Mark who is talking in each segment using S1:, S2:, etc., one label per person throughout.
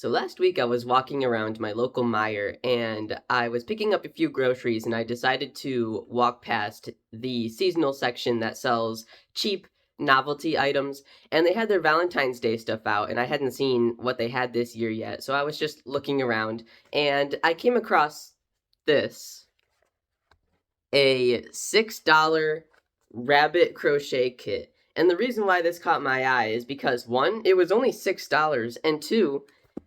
S1: So last week I was walking around my local Meijer and I was picking up a few groceries and I decided to walk past the seasonal section that sells cheap novelty items, and they had their Valentine's Day stuff out and I hadn't seen what they had this year yet. So I was just looking around and I came across this, a $6 rabbit crochet kit. And the reason why this caught my eye is because one, it was only $6, and two,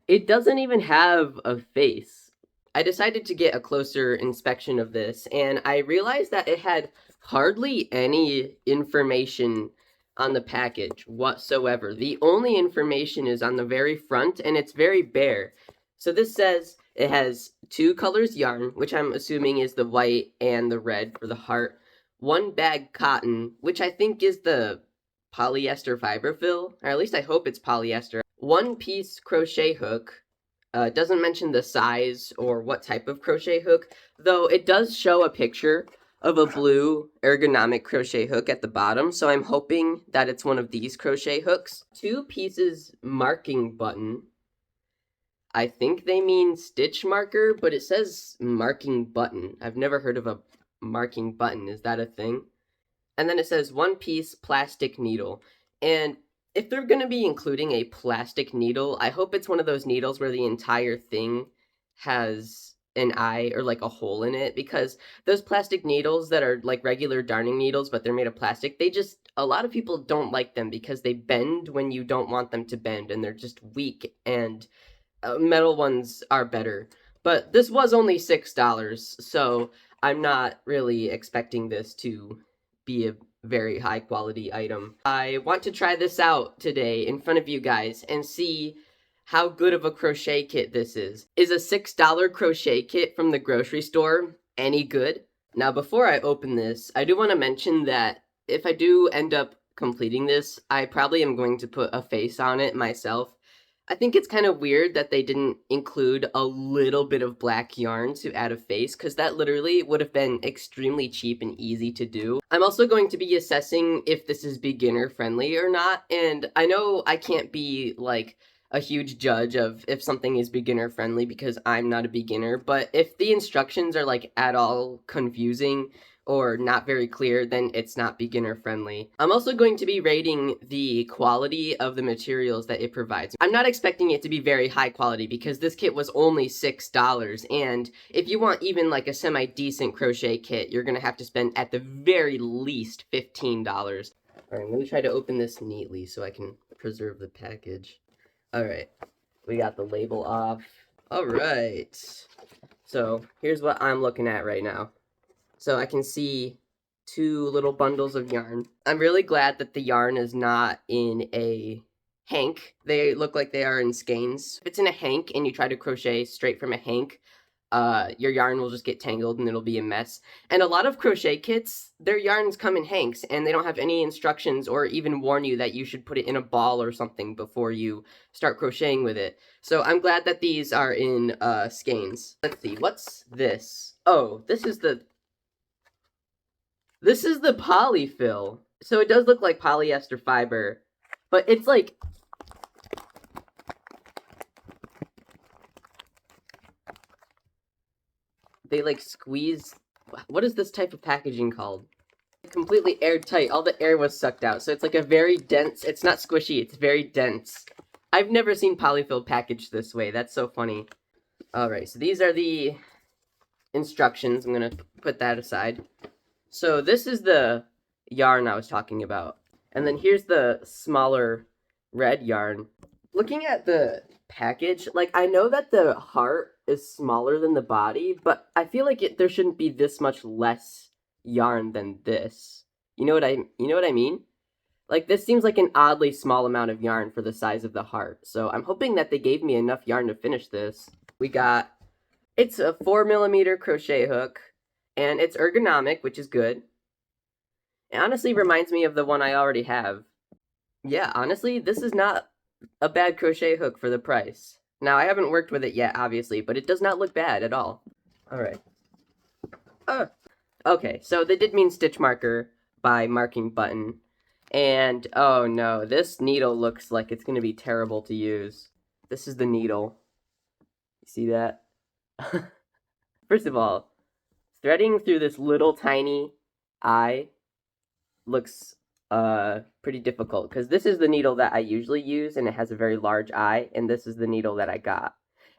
S1: it doesn't even have a face. I decided to get a closer inspection of this, and I realized that it had hardly any information on the package whatsoever. The only information is on the very front, and it's very bare. So this says it has 2 colors yarn, which I'm assuming is the white and the red for the heart, 1 bag cotton, which I think is the polyester fiber fill, or at least I hope it's polyester, 1 piece crochet hook. Doesn't mention the size or what type of crochet hook, though it does show a picture of a blue ergonomic crochet hook at the bottom, so I'm hoping that it's one of these crochet hooks. 2 pieces marking button. I think they mean stitch marker, but it says marking button. I've never heard of a marking button. Is that a thing? And then it says 1 piece plastic needle. And if they're going to be including a plastic needle, I hope it's one of those needles where the entire thing has an eye or like a hole in it, because those plastic needles that are like regular darning needles but they're made of plastic, a lot of people don't like them because they bend when you don't want them to bend and they're just weak, and metal ones are better. But this was only $6, so I'm not really expecting this to be a very high quality item. I want to try this out today in front of you guys and see how good of a crochet kit this is. Is a $6 crochet kit from the grocery store any good? Now before I open this, I do want to mention that if I do end up completing this, I probably am going to put a face on it myself. I think it's kind of weird that they didn't include a little bit of black yarn to add a face, because that literally would have been extremely cheap and easy to do. I'm also going to be assessing if this is beginner friendly or not, and I know I can't be like a huge judge of if something is beginner friendly because I'm not a beginner, but if the instructions are like at all confusing or not very clear, then it's not beginner friendly. I'm also going to be rating the quality of the materials that it provides. I'm not expecting it to be very high quality because this kit was only $6, and if you want even like a semi-decent crochet kit, you're gonna have to spend at the very least $15. Alright, I'm gonna try to open this neatly so I can preserve the package. Alright, we got the label off. Alright, so here's what I'm looking at right now. So I can see 2 little bundles of yarn. I'm really glad that the yarn is not in a hank. They look like they are in skeins. If it's in a hank and you try to crochet straight from a hank, your yarn will just get tangled and it'll be a mess. And a lot of crochet kits, their yarns come in hanks and they don't have any instructions or even warn you that you should put it in a ball or something before you start crocheting with it. So I'm glad that these are in skeins. Let's see, what's this? Oh, this is the polyfill. So it does look like polyester fiber, but it's like, they like squeeze. What is this type of packaging called? Completely airtight. All the air was sucked out. So it's like a very dense, it's not squishy, it's very dense. I've never seen polyfill packaged this way. That's so funny. Alright, so these are the instructions. I'm gonna put that aside. So this is the yarn I was talking about. And then here's the smaller red yarn. Looking at the package, like, I know that the heart is smaller than the body, but I feel like there shouldn't be this much less yarn than this. You know what I mean? Like, this seems like an oddly small amount of yarn for the size of the heart. So I'm hoping that they gave me enough yarn to finish this. It's a 4mm crochet hook, and it's ergonomic, which is good. It honestly reminds me of the one I already have. Yeah, honestly, this is not a bad crochet hook for the price. Now, I haven't worked with it yet, obviously, but it does not look bad at all. Alright. Okay, so they did mean stitch marker by marking button. And, oh no, this needle looks like it's going to be terrible to use. This is the needle. See that? First of all, threading through this little tiny eye looks pretty difficult because this is the needle that I usually use and it has a very large eye, and this is the needle that I got.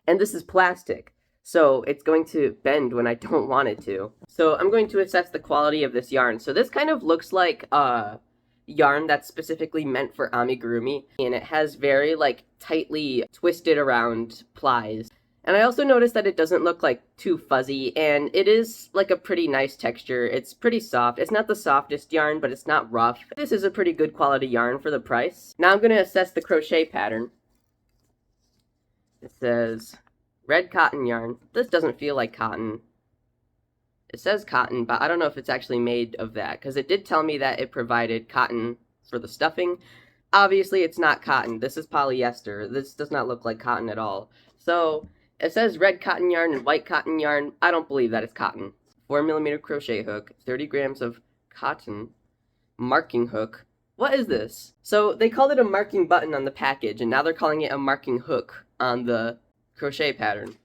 S1: And this is plastic, so it's going to bend when I don't want it to. So I'm going to assess the quality of this yarn. So this kind of looks like yarn that's specifically meant for amigurumi, and it has very like tightly twisted around plies. And I also noticed that it doesn't look like too fuzzy, and it is like a pretty nice texture. It's pretty soft. It's not the softest yarn, but it's not rough. This is a pretty good quality yarn for the price. Now I'm going to assess the crochet pattern. It says red cotton yarn. This doesn't feel like cotton. It says cotton, but I don't know if it's actually made of that, because it did tell me that it provided cotton for the stuffing. Obviously, it's not cotton. This is polyester. This does not look like cotton at all. So it says red cotton yarn and white cotton yarn. I don't believe that it's cotton. 4mm crochet hook, 30 grams of cotton, marking hook. What is this? So they called it a marking button on the package, and now they're calling it a marking hook on the crochet pattern.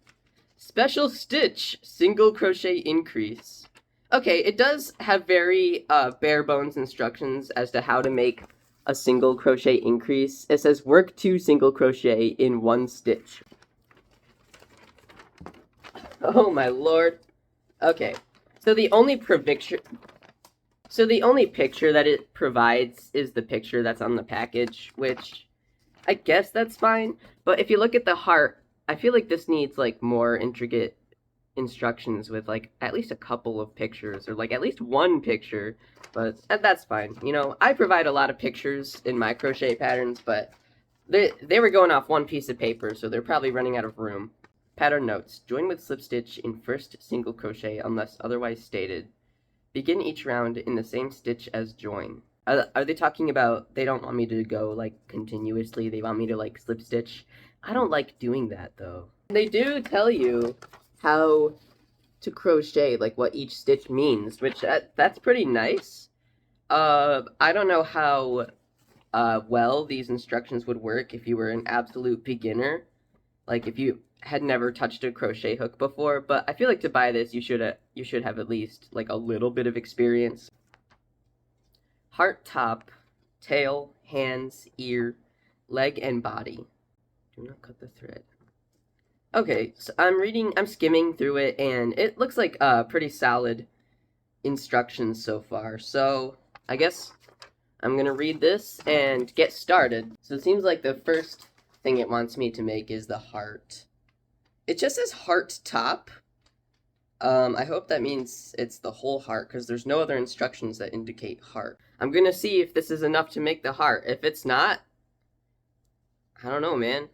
S1: Special stitch, single crochet increase. Okay, it does have very bare bones instructions as to how to make a single crochet increase. It says work 2 single crochet in 1 stitch. Oh my lord. Okay, so the only picture that it provides is the picture that's on the package, which I guess that's fine. But if you look at the heart, I feel like this needs like more intricate instructions with like at least a couple of pictures, or like at least one picture, but that's fine. You know, I provide a lot of pictures in my crochet patterns, but they were going off one piece of paper, so they're probably running out of room. Pattern notes. Join with slip stitch in first single crochet unless otherwise stated. Begin each round in the same stitch as join. Are they talking about they don't want me to go like continuously? They want me to like slip stitch? I don't like doing that though. They do tell you how to crochet, like what each stitch means, which that's pretty nice. I don't know how well these instructions would work if you were an absolute beginner, like if you had never touched a crochet hook before, but I feel like to buy this you should have at least like a little bit of experience. Heart top, tail, hands, ear, leg, and body. Do not cut the thread. Okay, so I'm skimming through it, and it looks like pretty solid instructions so far. So I guess I'm gonna read this and get started. So it seems like the first thing it wants me to make is the heart. It just says heart top. I hope that means it's the whole heart, because there's no other instructions that indicate heart. I'm gonna see if this is enough to make the heart. If it's not, I don't know, man.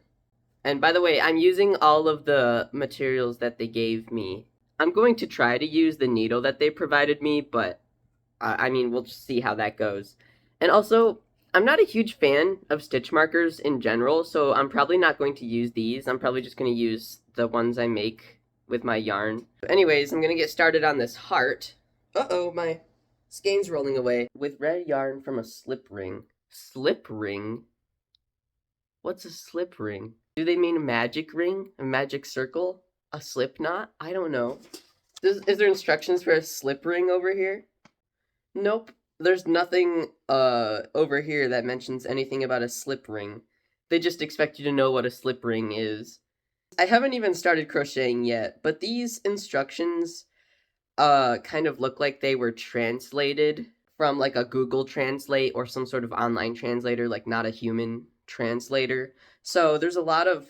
S1: And by the way, I'm using all of the materials that they gave me. I'm going to try to use the needle that they provided me, but I mean, we'll just see how that goes. And also, I'm not a huge fan of stitch markers in general, so I'm probably not going to use these. I'm probably just going to use the ones I make with my yarn. Anyways, I'm going to get started on this heart. Uh-oh, my skein's rolling away. With red yarn from a slip ring. Slip ring? What's a slip ring? Do they mean a magic ring? A magic circle? A slip knot? I don't know. Is there instructions for a slip ring over here? Nope. There's nothing over here that mentions anything about a slip ring. They just expect you to know what a slip ring is. I haven't even started crocheting yet, but these instructions kind of look like they were translated from like a Google Translate or some sort of online translator, like not a human translator. So there's a lot of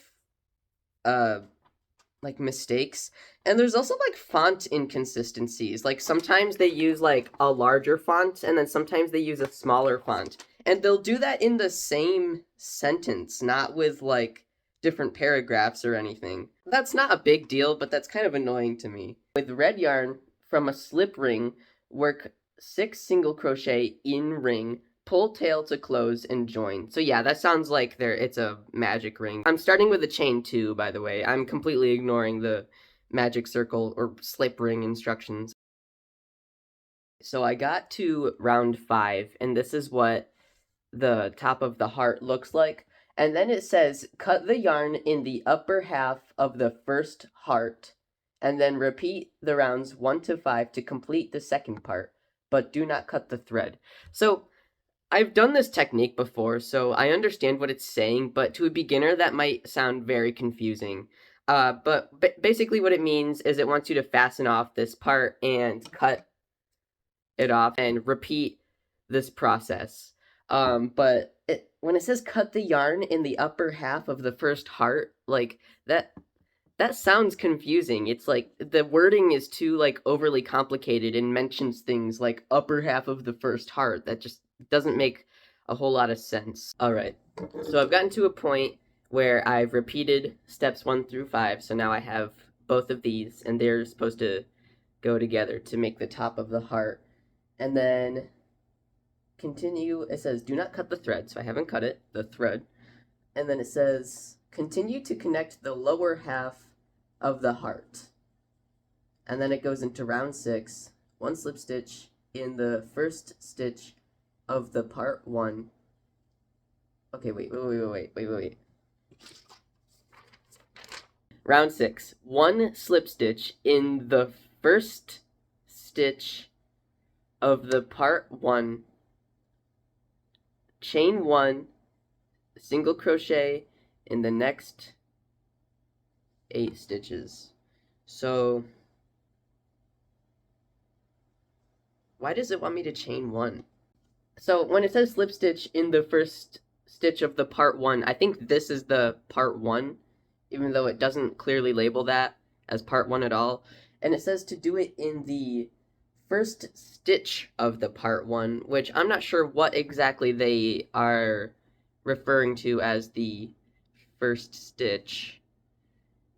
S1: like mistakes, and there's also like font inconsistencies. Like sometimes they use like a larger font, and then sometimes they use a smaller font, and they'll do that in the same sentence, not with like different paragraphs or anything. That's not a big deal, but that's kind of annoying to me. With red yarn from a slip ring, work 6 single crochet in ring, pull tail to close, and join. So yeah, that sounds like it's a magic ring. I'm starting with a chain 2, by the way. I'm completely ignoring the magic circle or slip ring instructions. So I got to round 5, and this is what the top of the heart looks like. And then it says, cut the yarn in the upper half of the first heart, and then repeat the rounds 1 to 5 to complete the second part, but do not cut the thread. So I've done this technique before, so I understand what it's saying, but to a beginner that might sound very confusing. But basically what it means is it wants you to fasten off this part and cut it off and repeat this process. But when it says cut the yarn in the upper half of the first heart, like that sounds confusing. It's like the wording is too like overly complicated and mentions things like upper half of the first heart that just doesn't make a whole lot of sense. All right. So I've gotten to a point where I've repeated steps 1 through 5. So now I have both of these and they're supposed to go together to make the top of the heart. And then continue, it says do not cut the thread. So I haven't cut it, the thread. And then it says continue to connect the lower half of the heart. And then it goes into round 6, 1 slip stitch in the first stitch of the part 1. Okay, wait. Round 6, 1 slip stitch in the first stitch of the part 1, chain 1, single crochet in the next 8 stitches. So why does it want me to chain 1? So when it says slip stitch in the first stitch of the part 1, I think this is the part 1, even though it doesn't clearly label that as part 1 at all. And it says to do it in the first stitch of the part 1, which I'm not sure what exactly they are referring to as the first stitch.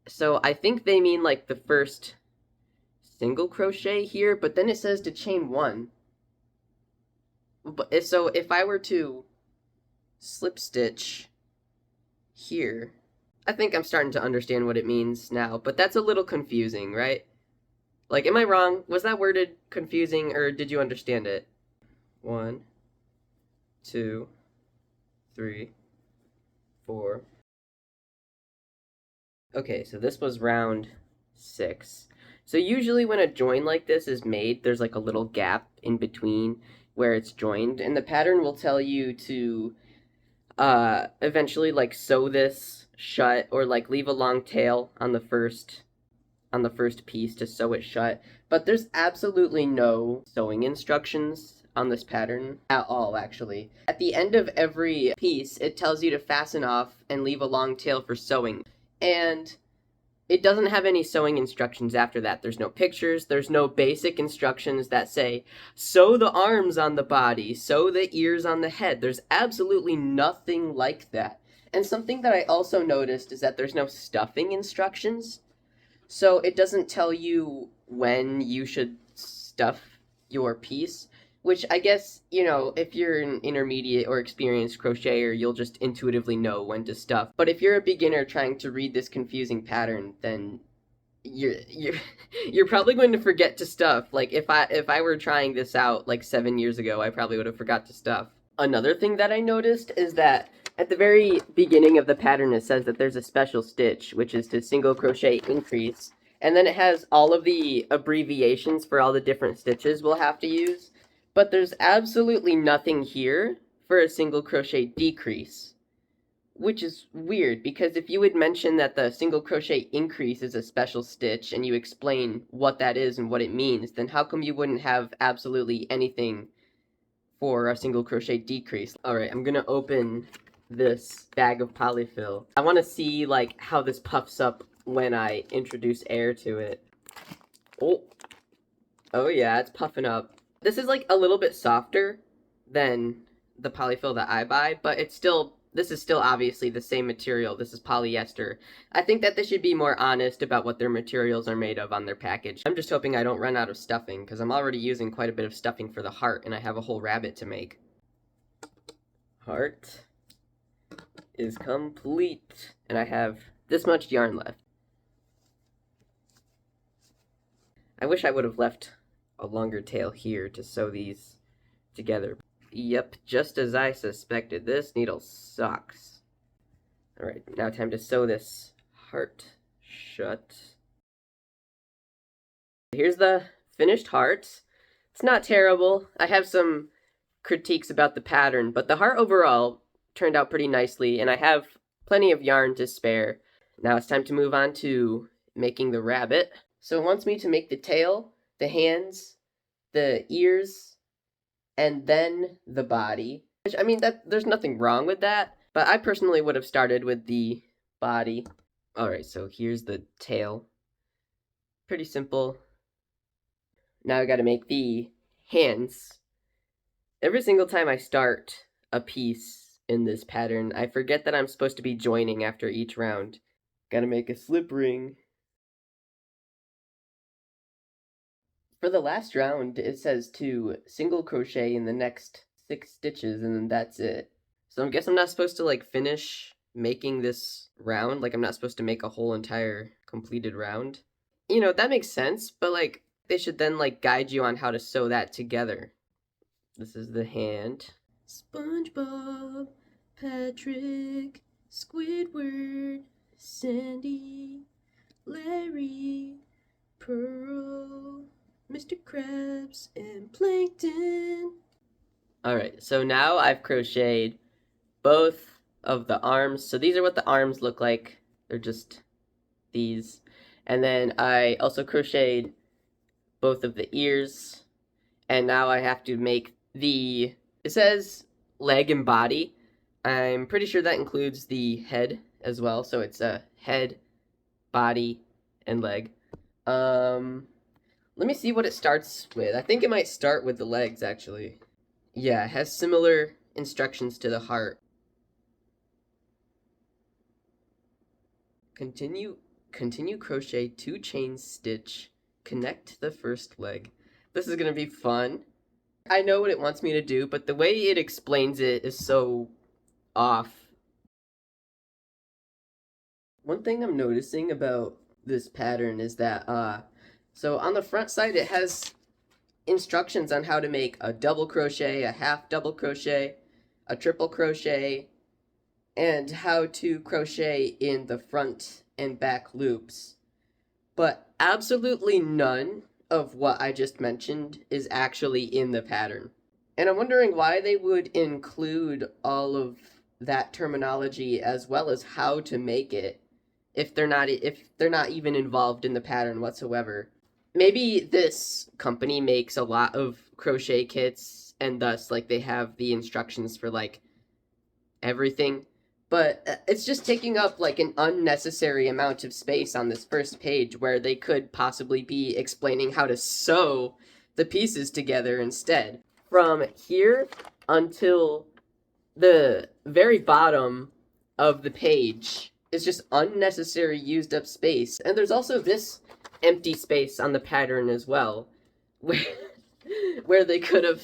S1: So I think they mean like the first single crochet here, but then it says to chain 1. But so if I were to slip stitch here, I think I'm starting to understand what it means now, but that's a little confusing, right? Like, am I wrong? Was that worded confusing, or did you understand it? 1, 2, 3, 4. Okay, so this was round 6. So usually when a join like this is made, there's like a little gap in between where it's joined, and the pattern will tell you to eventually like sew this shut or like leave a long tail on the first piece to sew it shut. But there's absolutely no sewing instructions on this pattern at all, actually. At the end of every piece, it tells you to fasten off and leave a long tail for sewing. And it doesn't have any sewing instructions after that. There's no pictures, there's no basic instructions that say, sew the arms on the body, sew the ears on the head. There's absolutely nothing like that. And something that I also noticed is that there's no stuffing instructions. So it doesn't tell you when you should stuff your piece, which I guess, you know, if you're an intermediate or experienced crocheter, you'll just intuitively know when to stuff. But if you're a beginner trying to read this confusing pattern, then you're probably going to forget to stuff. Like if I were trying this out like 7 years ago, I probably would have forgot to stuff. Another thing that I noticed is that at the very beginning of the pattern, it says that there's a special stitch, which is to single crochet increase. And then it has all of the abbreviations for all the different stitches we'll have to use. But there's absolutely nothing here for a single crochet decrease, which is weird, because if you would mention that the single crochet increase is a special stitch and you explain what that is and what it means, then how come you wouldn't have absolutely anything for a single crochet decrease? Alright, I'm gonna open this bag of polyfill. I want to see like how this puffs up when I introduce air to it. Oh yeah, it's puffing up. This is like a little bit softer than the polyfill that I buy, but this is still obviously the same material. This is polyester. I think that they should be more honest about what their materials are made of on their package. I'm just hoping I don't run out of stuffing, because I'm already using quite a bit of stuffing for the heart, and I have a whole rabbit to make. Heart is complete, and I have this much yarn left. I wish I would have left a longer tail here to sew these together. Yep, just as I suspected, this needle sucks. Alright, now time to sew this heart shut. Here's the finished heart. It's not terrible. I have some critiques about the pattern, but the heart overall turned out pretty nicely, and I have plenty of yarn to spare. Now it's time to move on to making the rabbit. So it wants me to make the tail, the hands, the ears, and then the body. Which, I mean, there's nothing wrong with that, but I personally would have started with the body. Alright, so here's the tail. Pretty simple. Now I gotta make the hands. Every single time I start a piece in this pattern, I forget that I'm supposed to be joining after each round. Gotta make a slip ring. For the last round, it says to single crochet in the next 6 stitches, and then that's it. So I guess I'm not supposed to, like, finish making this round. Like, I'm not supposed to make a whole entire completed round. You know, that makes sense, but, like, they should then, like, guide you on how to sew that together. This is the hand. SpongeBob, Patrick, Squidward, Sandy, Larry, Pearl, Mr. Krabs, and Plankton. Alright, so now I've crocheted both of the arms. So these are what the arms look like. They're just these. And then I also crocheted both of the ears. And now I have to make it says leg and body. I'm pretty sure that includes the head as well. So it's a head, body, and leg. Let me see what it starts with. I think it might start with the legs, actually. Yeah, it has similar instructions to the heart. Continue crochet 2 chain stitch, connect the first leg. This is gonna be fun. I know what it wants me to do, but the way it explains it is so off. One thing I'm noticing about this pattern is that, so on the front side it has instructions on how to make a double crochet, a half double crochet, a triple crochet, and how to crochet in the front and back loops. But absolutely none of what I just mentioned is actually in the pattern. And I'm wondering why they would include all of that terminology as well as how to make it if they're not even involved in the pattern whatsoever. Maybe this company makes a lot of crochet kits and thus like they have the instructions for like everything, but it's just taking up like an unnecessary amount of space on this first page where they could possibly be explaining how to sew the pieces together instead. From here until the very bottom of the page is just unnecessary used up space. And there's also this empty space on the pattern as well, where they could have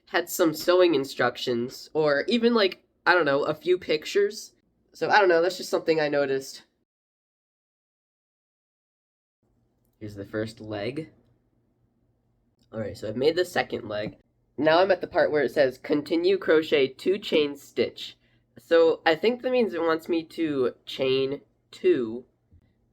S1: had some sewing instructions or even like, I don't know, a few pictures. So I don't know, that's just something I noticed. Here's the first leg. Alright, so I've made the second leg. Now I'm at the part where it says continue crochet 2 chain stitch. So I think that means it wants me to chain 2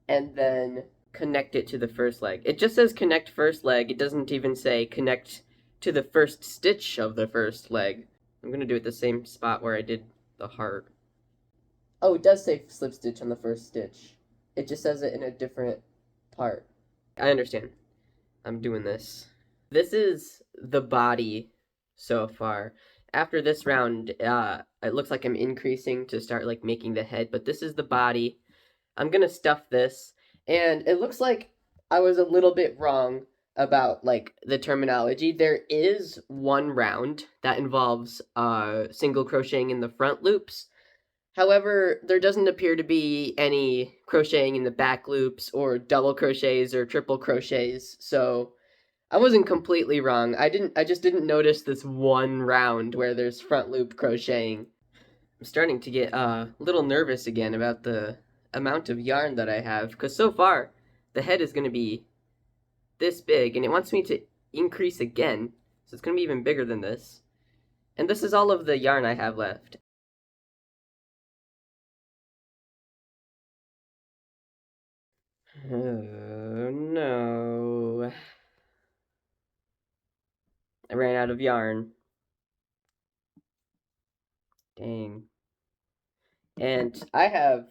S1: and then connect it to the first leg. It just says connect first leg. It doesn't even say connect to the first stitch of the first leg. I'm gonna do it the same spot where I did the heart. Oh, it does say slip stitch on the first stitch. It just says it in a different part. I understand. I'm doing this. This is the body so far. After this round, it looks like I'm increasing to start like making the head, but this is the body. I'm gonna stuff this, and it looks like I was a little bit wrong about like the terminology. There is one round that involves single crocheting in the front loops. However, there doesn't appear to be any crocheting in the back loops or double crochets or triple crochets, so I wasn't completely wrong. I just didn't notice this one round where there's front loop crocheting. I'm starting to get a little nervous again about the amount of yarn that I have, because so far the head is going to be this big, and it wants me to increase again, so it's going to be even bigger than this. And this is all of the yarn I have left. Oh no. I ran out of yarn. Dang. And I have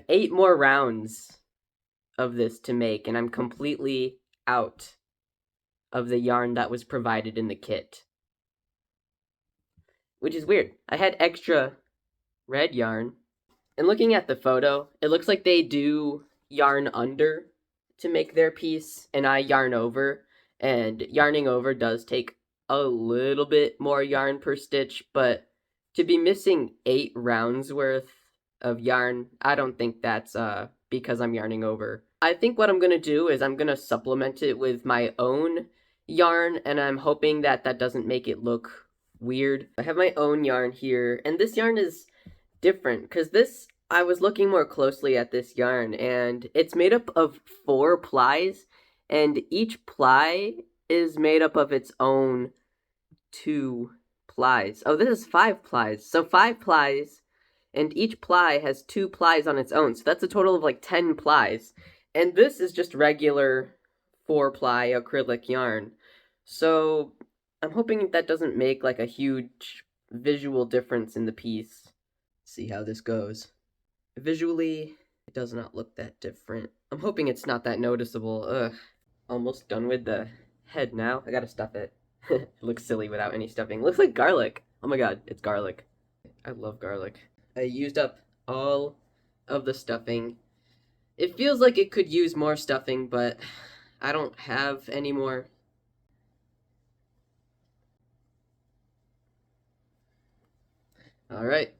S1: 8 more rounds of this to make, and I'm completely out of the yarn that was provided in the kit. Which is weird. I had extra red yarn. And looking at the photo, it looks like they do yarn under to make their piece, and I yarn over. And yarning over does take a little bit more yarn per stitch, but to be missing 8 rounds worth of yarn, I don't think that's because I'm yarning over. I think what I'm going to do is I'm going to supplement it with my own yarn, and I'm hoping that that doesn't make it look weird. I have my own yarn here, and this yarn is different because this, I was looking more closely at this yarn, and it's made up of 4 plies, and each ply is made up of its own 2 plies. Oh, this is 5 plies. So 5 plies, and each ply has 2 plies on its own. So that's a total of like 10 plies. And this is just regular 4-ply acrylic yarn. So I'm hoping that doesn't make like a huge visual difference in the piece. See how this goes. Visually, it does not look that different. I'm hoping it's not that noticeable. Ugh. Almost done with the head now. I gotta stuff it. It looks silly without any stuffing. It looks like garlic. Oh my god, it's garlic. I love garlic. I used up all of the stuffing. It feels like it could use more stuffing, but I don't have any more. Alright.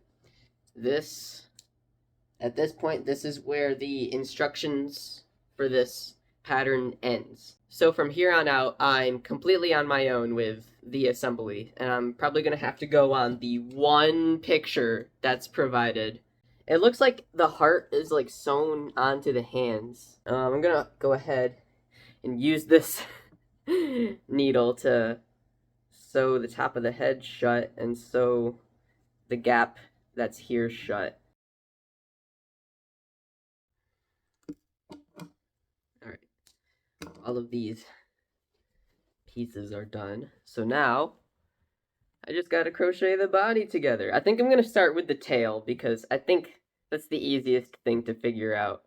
S1: At this point, this is where the instructions for this pattern ends. So from here on out, I'm completely on my own with the assembly, and I'm probably going to have to go on the one picture that's provided. It looks like the heart is like sewn onto the hands. I'm going to go ahead and use this needle to sew the top of the head shut and sew the gap that's here shut. Alright, all of these pieces are done. So now, I just gotta crochet the body together. I think I'm gonna start with the tail because I think that's the easiest thing to figure out.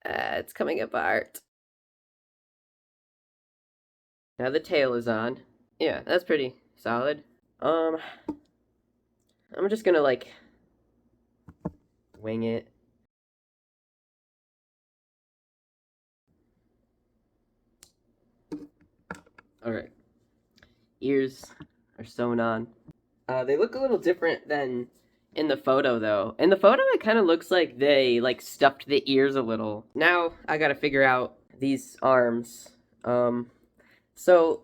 S1: It's coming apart. Now the tail is on. Yeah, that's pretty solid. I'm just gonna like wing it. Alright. Ears are sewn on. They look a little different than in the photo, though. In the photo, it kind of looks like they, like, stuffed the ears a little. Now, I gotta figure out these arms. So,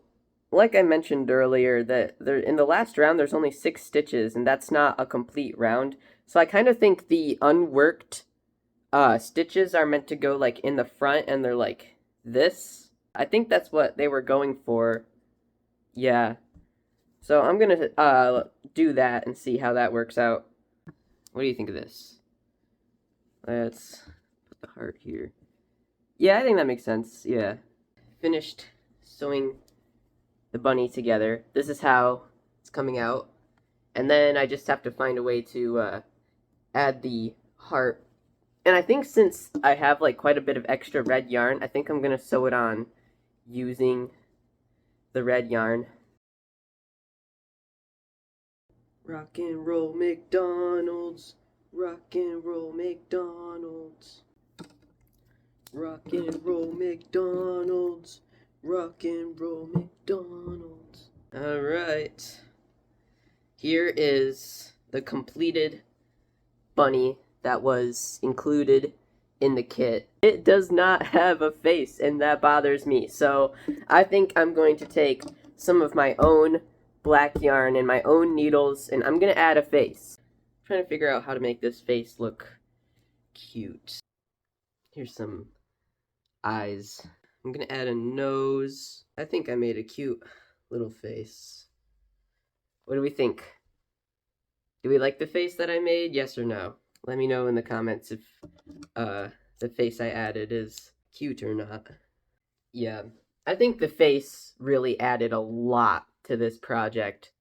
S1: like I mentioned earlier, that in the last round, there's only 6 stitches, and that's not a complete round. So I kind of think the unworked stitches are meant to go, like, in the front, and they're, like, this. I think that's what they were going for. Yeah. So I'm gonna do that and see how that works out. What do you think of this? Let's put the heart here. Yeah, I think that makes sense. Yeah. Finished sewing the bunny together. This is how it's coming out. And then I just have to find a way to add the heart. And I think since I have like quite a bit of extra red yarn, I think I'm gonna sew it on using the red yarn. Rock and roll McDonald's. Rock and roll McDonald's. Rock and roll McDonald's. Rock and roll McDonald's. Alright. Here is the completed bunny that was included in the kit. It does not have a face, and that bothers me. So I think I'm going to take some of my own black yarn and my own needles, and I'm gonna add a face. I'm trying to figure out how to make this face look cute. Here's some eyes. I'm gonna add a nose. I think I made a cute little face. What do we think? Do we like the face that I made? Yes or no? Let me know in the comments if the face I added is cute or not. Yeah, I think the face really added a lot to this project.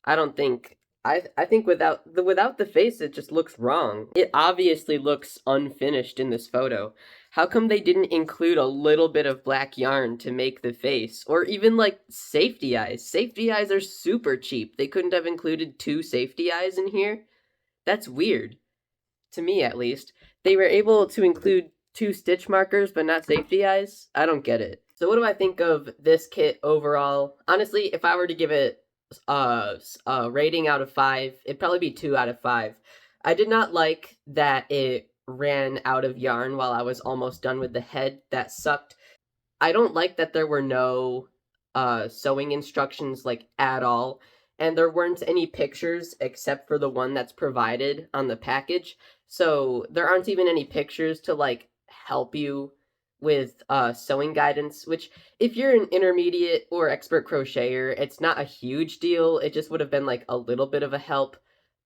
S1: I don't think I think without the face it just looks wrong. It obviously looks unfinished in this photo. How come they didn't include a little bit of black yarn to make the face? Or even like safety eyes. Safety eyes are super cheap. They couldn't have included 2 safety eyes in here? That's weird. To me at least. They were able to include 2 stitch markers but not safety eyes? I don't get it. So what do I think of this kit overall? Honestly, if I were to give it rating out of 5, it'd probably be 2 out of 5. I did not like that it ran out of yarn while I was almost done with the head. That sucked. I don't like that there were no sewing instructions like at all, and there weren't any pictures except for the one that's provided on the package. So there aren't even any pictures to like help you with sewing guidance, which if you're an intermediate or expert crocheter, it's not a huge deal. It just would have been like a little bit of a help.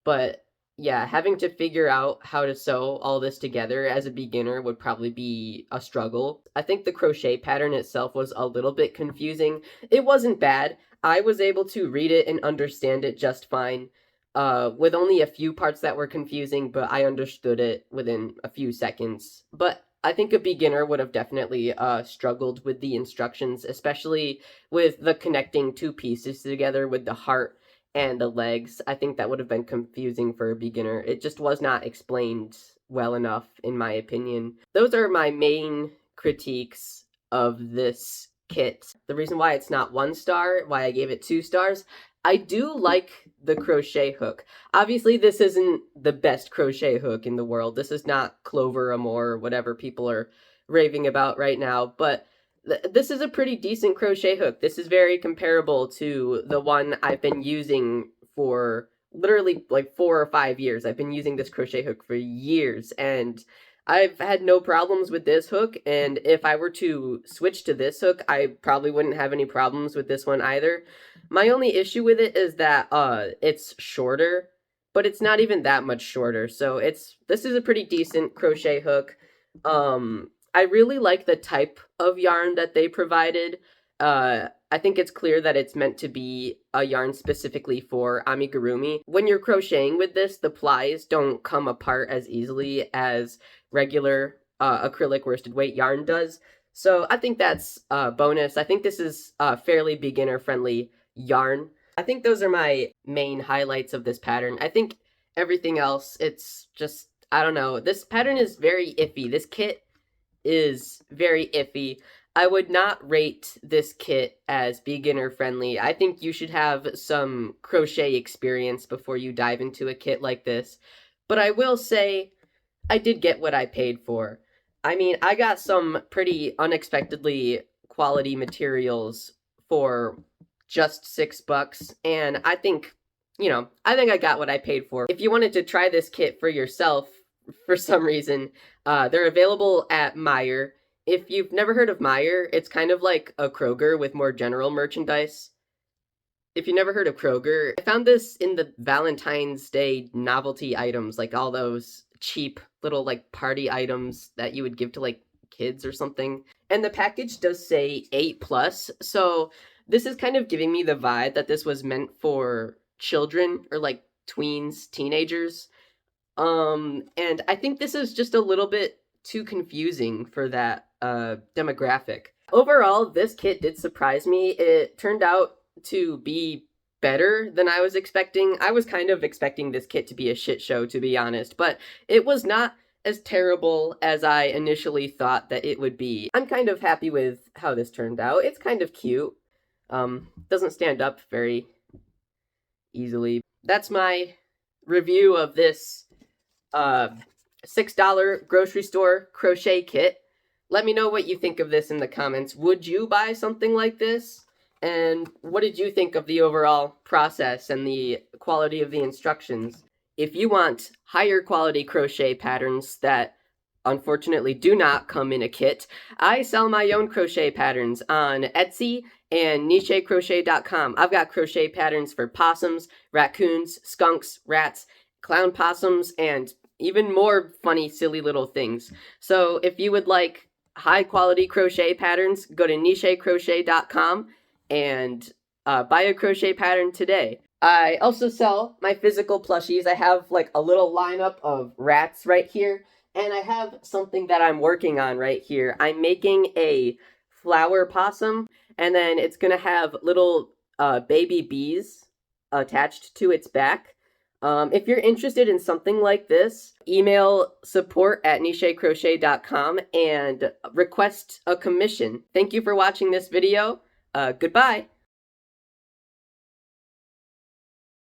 S1: But yeah, having to figure out how to sew all this together as a beginner would probably be a struggle. I think the crochet pattern itself was a little bit confusing. It wasn't bad. I was able to read it and understand it just fine, with only a few parts that were confusing, but I understood it within a few seconds. But I think a beginner would have definitely struggled with the instructions, especially with the connecting 2 pieces together with the heart and the legs. I think that would have been confusing for a beginner. It just was not explained well enough, in my opinion. Those are my main critiques of this kit. The reason why it's not 1 star, why I gave it 2 stars, I do like the crochet hook. Obviously, this isn't the best crochet hook in the world. This is not Clover Amour or whatever people are raving about right now, but this is a pretty decent crochet hook. This is very comparable to the one I've been using for literally like 4 or 5 years. I've been using this crochet hook for years, and I've had no problems with this hook, and if I were to switch to this hook, I probably wouldn't have any problems with this one either. My only issue with it is that it's shorter, but it's not even that much shorter, so this is a pretty decent crochet hook. I really like the type of yarn that they provided. I think it's clear that it's meant to be a yarn specifically for amigurumi. When you're crocheting with this, the plies don't come apart as easily as regular acrylic worsted weight yarn does. So I think that's a bonus. I think this is a fairly beginner-friendly yarn. I think those are my main highlights of this pattern. I think everything else, it's just, I don't know. This pattern is very iffy. This kit is very iffy. I would not rate this kit as beginner friendly. I think you should have some crochet experience before you dive into a kit like this. But I will say, I did get what I paid for. I mean, I got some pretty unexpectedly quality materials for just $6, and I think, I think I got what I paid for. If you wanted to try this kit for yourself, for some reason, they're available at Meijer. If you've never heard of Meijer, it's kind of like a Kroger with more general merchandise. If you never heard of Kroger, I found this in the Valentine's Day novelty items, like all those cheap little like party items that you would give to like kids or something. And the package does say 8+, so this is kind of giving me the vibe that this was meant for children or like tweens, teenagers. And I think this is just a little bit too confusing for that demographic. Overall, this kit did surprise me. It turned out to be better than I was expecting. I was kind of expecting this kit to be a shit show, to be honest, but it was not as terrible as I initially thought that it would be. I'm kind of happy with how this turned out. It's kind of cute. Doesn't stand up very easily. That's my review of this $6 grocery store crochet kit. Let me know what you think of this in the comments. Would you buy something like this? And what did you think of the overall process and the quality of the instructions? If you want higher quality crochet patterns that unfortunately do not come in a kit, I sell my own crochet patterns on Etsy and nichecrochet.com. I've got crochet patterns for possums, raccoons, skunks, rats, clown possums, and even more funny, silly little things. So if you would like high quality crochet patterns, go to nichecrochet.com and buy a crochet pattern today. I also sell my physical plushies. I have like a little lineup of rats right here, and I have something that I'm working on right here. I'm making a flower possum, and then it's gonna have little baby bees attached to its back. If you're interested in something like this, email support@nichecrochet.com and request a commission. Thank you for watching this video. Goodbye.